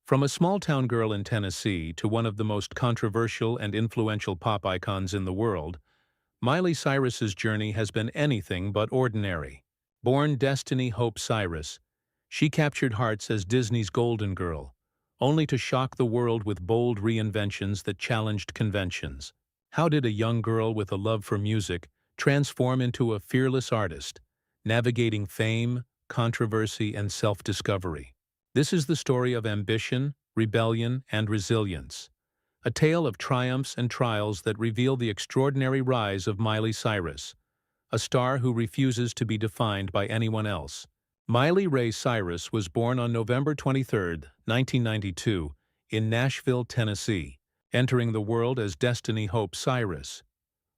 From a small-town girl in Tennessee to one of the most controversial and influential pop icons in the world, Miley Cyrus's journey has been anything but ordinary. Born Destiny Hope Cyrus, she captured hearts as Disney's Golden Girl, only to shock the world with bold reinventions that challenged conventions. How did a young girl with a love for music transform into a fearless artist, navigating fame, controversy, and self-discovery? This is the story of ambition, rebellion, and resilience, a tale of triumphs and trials that reveal the extraordinary rise of Miley Cyrus, a star who refuses to be defined by anyone else. Miley Ray Cyrus was born on November 23, 1992, in Nashville, Tennessee, entering the world as Destiny Hope Cyrus,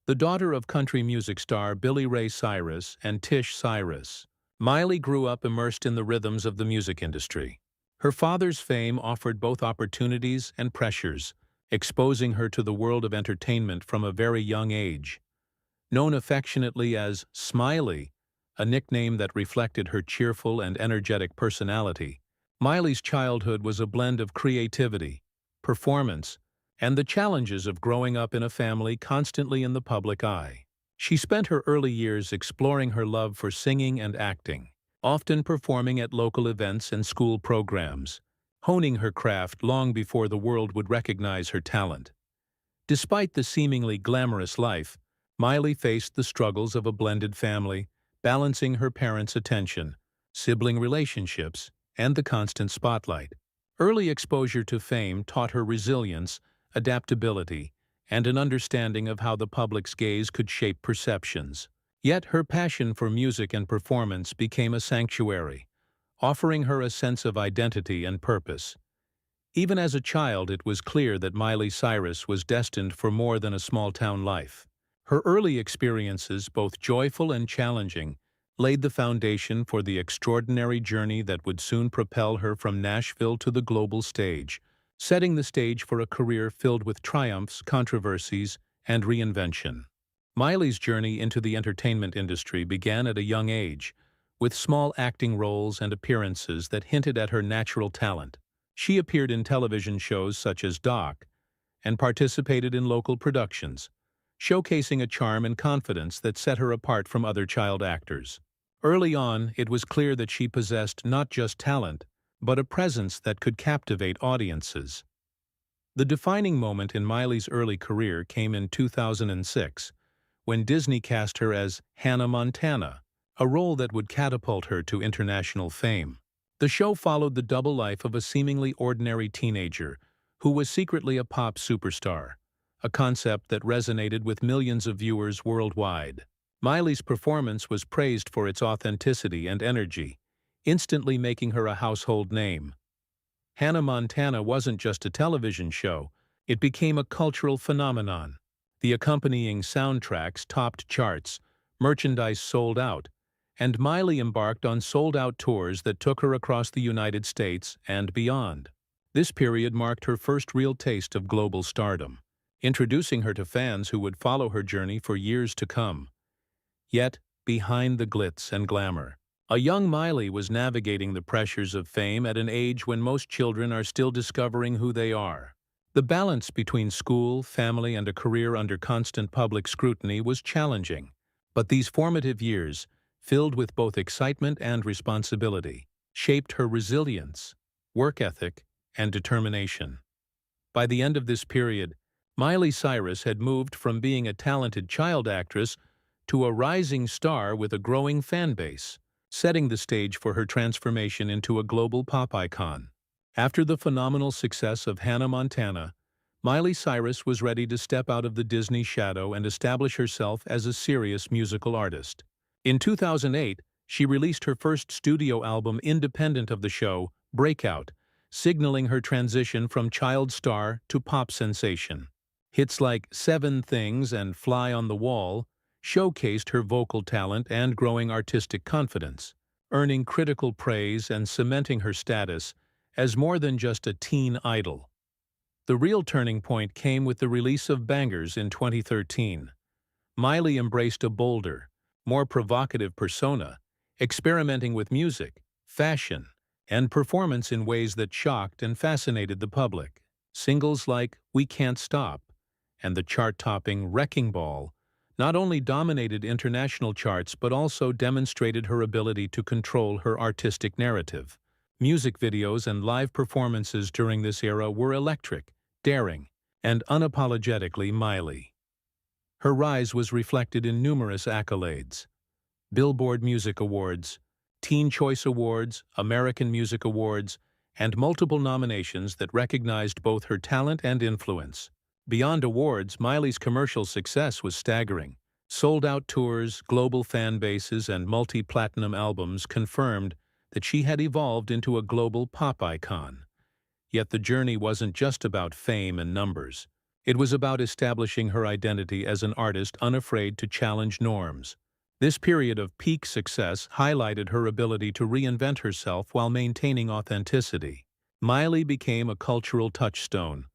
the daughter of country music star Billy Ray Cyrus and Tish Cyrus. Miley grew up immersed in the rhythms of the music industry. Her father's fame offered both opportunities and pressures, exposing her to the world of entertainment from a very young age. Known affectionately as Smiley, a nickname that reflected her cheerful and energetic personality, Miley's childhood was a blend of creativity, performance, and the challenges of growing up in a family constantly in the public eye. She spent her early years exploring her love for singing and acting, often performing at local events and school programs, honing her craft long before the world would recognize her talent. Despite the seemingly glamorous life, Miley faced the struggles of a blended family, balancing her parents' attention, sibling relationships, and the constant spotlight. Early exposure to fame taught her resilience, adaptability, and an understanding of how the public's gaze could shape perceptions. Yet her passion for music and performance became a sanctuary, offering her a sense of identity and purpose. Even as a child, it was clear that Miley Cyrus was destined for more than a small-town life. Her early experiences, both joyful and challenging, laid the foundation for the extraordinary journey that would soon propel her from Nashville to the global stage, setting the stage for a career filled with triumphs, controversies, and reinvention. Miley's journey into the entertainment industry began at a young age, with small acting roles and appearances that hinted at her natural talent. She appeared in television shows such as Doc and participated in local productions, showcasing a charm and confidence that set her apart from other child actors. Early on, it was clear that she possessed not just talent, but a presence that could captivate audiences. The defining moment in Miley's early career came in 2006, when Disney cast her as Hannah Montana, a role that would catapult her to international fame. The show followed the double life of a seemingly ordinary teenager who was secretly a pop superstar, a concept that resonated with millions of viewers worldwide. Miley's performance was praised for its authenticity and energy, instantly making her a household name. Hannah Montana wasn't just a television show, it became a cultural phenomenon. The accompanying soundtracks topped charts, merchandise sold out, and Miley embarked on sold-out tours that took her across the United States and beyond. This period marked her first real taste of global stardom, introducing her to fans who would follow her journey for years to come. Yet, behind the glitz and glamour, a young Miley was navigating the pressures of fame at an age when most children are still discovering who they are. The balance between school, family, and a career under constant public scrutiny was challenging, but these formative years, filled with both excitement and responsibility, shaped her resilience, work ethic, and determination. By the end of this period, Miley Cyrus had moved from being a talented child actress to a rising star with a growing fan base, setting the stage for her transformation into a global pop icon. After the phenomenal success of Hannah Montana, Miley Cyrus was ready to step out of the Disney shadow and establish herself as a serious musical artist. In 2008, she released her first studio album independent of the show, Breakout, signaling her transition from child star to pop sensation. Hits like Seven Things and Fly on the Wall showcased her vocal talent and growing artistic confidence, earning critical praise and cementing her status as more than just a teen idol. The real turning point came with the release of Bangers in 2013. Miley embraced a bolder, more provocative persona, experimenting with music, fashion, and performance in ways that shocked and fascinated the public. Singles like "We Can't Stop" and the chart-topping "Wrecking Ball" not only dominated international charts but also demonstrated her ability to control her artistic narrative. Music videos and live performances during this era were electric, daring, and unapologetically Miley. Her rise was reflected in numerous accolades: Billboard Music Awards, Teen Choice Awards, American Music Awards, and multiple nominations that recognized both her talent and influence. Beyond awards, Miley's commercial success was staggering. Sold-out tours, global fan bases, and multi-platinum albums confirmed that she had evolved into a global pop icon. Yet the journey wasn't just about fame and numbers. It was about establishing her identity as an artist unafraid to challenge norms. This period of peak success highlighted her ability to reinvent herself while maintaining authenticity. Miley became a cultural touchstone,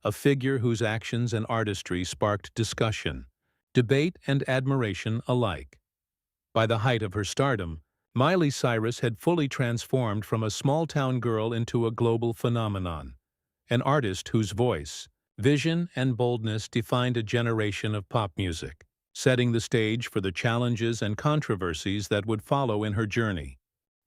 a figure whose actions and artistry sparked discussion, debate, and admiration alike. By the height of her stardom, Miley Cyrus had fully transformed from a small-town girl into a global phenomenon, an artist whose voice, vision, and boldness defined a generation of pop music, setting the stage for the challenges and controversies that would follow in her journey.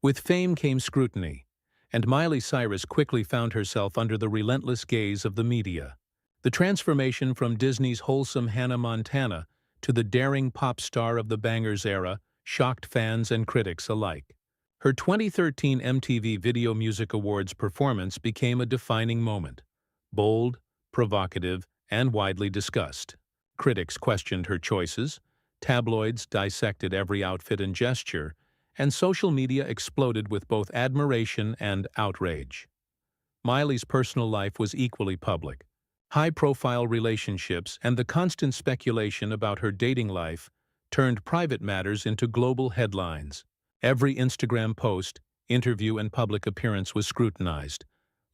With fame came scrutiny, and Miley Cyrus quickly found herself under the relentless gaze of the media. The transformation from Disney's wholesome Hannah Montana to the daring pop star of the bangers era shocked fans and critics alike. Her 2013 MTV Video Music Awards performance became a defining moment. Bold, provocative, and widely discussed. Critics questioned her choices, tabloids dissected every outfit and gesture, and social media exploded with both admiration and outrage. Miley's personal life was equally public. High-profile relationships and the constant speculation about her dating life turned private matters into global headlines. Every Instagram post, interview, and public appearance was scrutinized,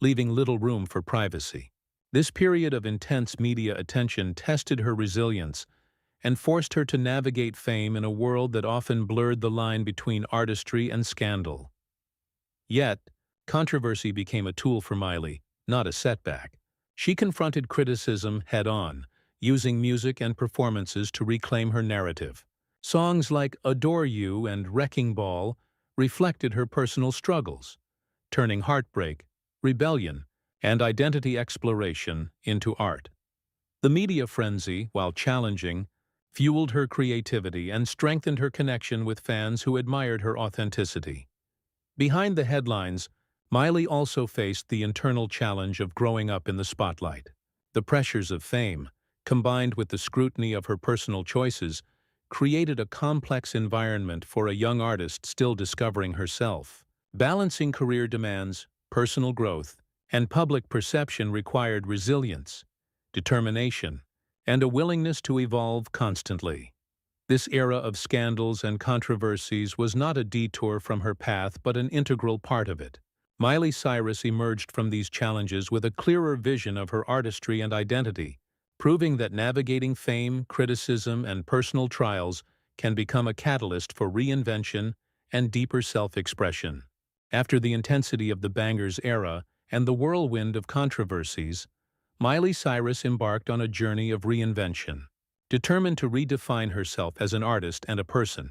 leaving little room for privacy. This period of intense media attention tested her resilience and forced her to navigate fame in a world that often blurred the line between artistry and scandal. Yet, controversy became a tool for Miley, not a setback. She confronted criticism head-on, using music and performances to reclaim her narrative. Songs like "Adore You" and "Wrecking Ball" reflected her personal struggles, turning heartbreak, rebellion, and identity exploration into art. The media frenzy, while challenging, fueled her creativity and strengthened her connection with fans who admired her authenticity. Behind the headlines, Miley also faced the internal challenge of growing up in the spotlight. The pressures of fame, combined with the scrutiny of her personal choices, created a complex environment for a young artist still discovering herself. Balancing career demands, personal growth, and public perception required resilience, determination, and a willingness to evolve constantly. This era of scandals and controversies was not a detour from her path but an integral part of it. Miley Cyrus emerged from these challenges with a clearer vision of her artistry and identity, proving that navigating fame, criticism, and personal trials can become a catalyst for reinvention and deeper self-expression. After the intensity of the bangers era and the whirlwind of controversies, Miley Cyrus embarked on a journey of reinvention. Determined to redefine herself as an artist and a person,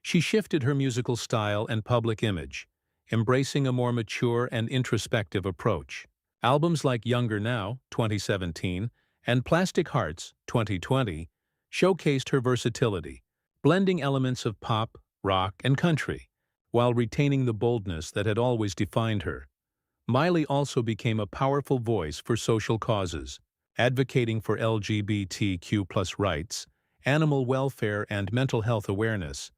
she shifted her musical style and public image, embracing a more mature and introspective approach. Albums like "Younger Now" (2017) and "Plastic Hearts" (2020) showcased her versatility, blending elements of pop, rock, and country, while retaining the boldness that had always defined her. Miley also became a powerful voice for social causes, advocating for LGBTQ+ rights, animal welfare, and mental health awareness.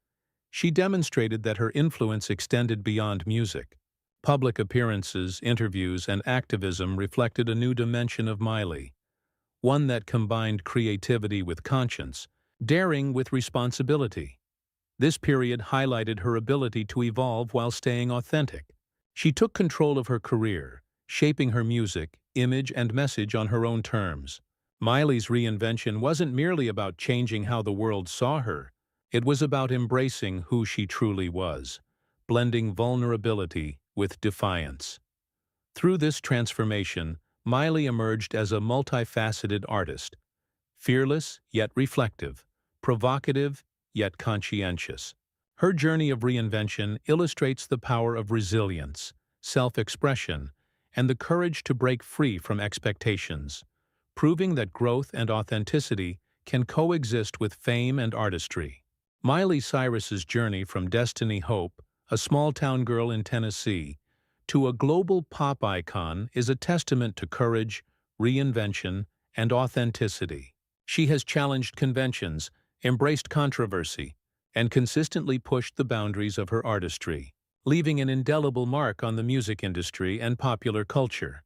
She demonstrated that her influence extended beyond music. Public appearances, interviews, and activism reflected a new dimension of Miley, one that combined creativity with conscience, daring with responsibility. This period highlighted her ability to evolve while staying authentic. She took control of her career, shaping her music, image, and message on her own terms. Miley's reinvention wasn't merely about changing how the world saw her. It was about embracing who she truly was. blending vulnerability with defiance. Through this transformation, Miley emerged as a multifaceted artist, fearless yet reflective, provocative yet conscientious. Her journey of reinvention illustrates the power of resilience, self-expression, and the courage to break free from expectations, proving that growth and authenticity can coexist with fame and artistry. Miley Cyrus's journey from Destiny Hope, a small-town girl in Tennessee, to a global pop icon is a testament to courage, reinvention, and authenticity. She has challenged conventions, embraced controversy, and consistently pushed the boundaries of her artistry, leaving an indelible mark on the music industry and popular culture.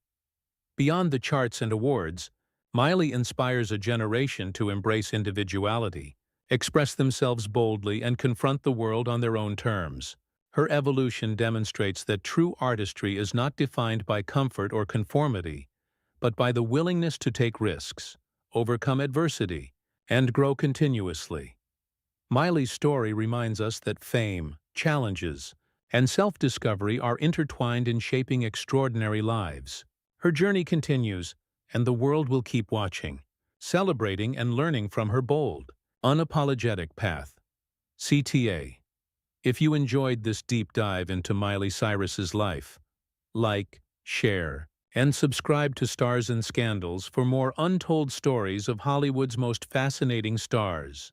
Beyond the charts and awards, Miley inspires a generation to embrace individuality, express themselves boldly, and confront the world on their own terms. Her evolution demonstrates that true artistry is not defined by comfort or conformity, but by the willingness to take risks, overcome adversity, and grow continuously. Miley's story reminds us that fame, challenges, and self-discovery are intertwined in shaping extraordinary lives. Her journey continues, and the world will keep watching, celebrating and learning from her bold, unapologetic path. CTA. If you enjoyed this deep dive into Miley Cyrus's life, like, share, and subscribe to Stars and Scandals for more untold stories of Hollywood's most fascinating stars.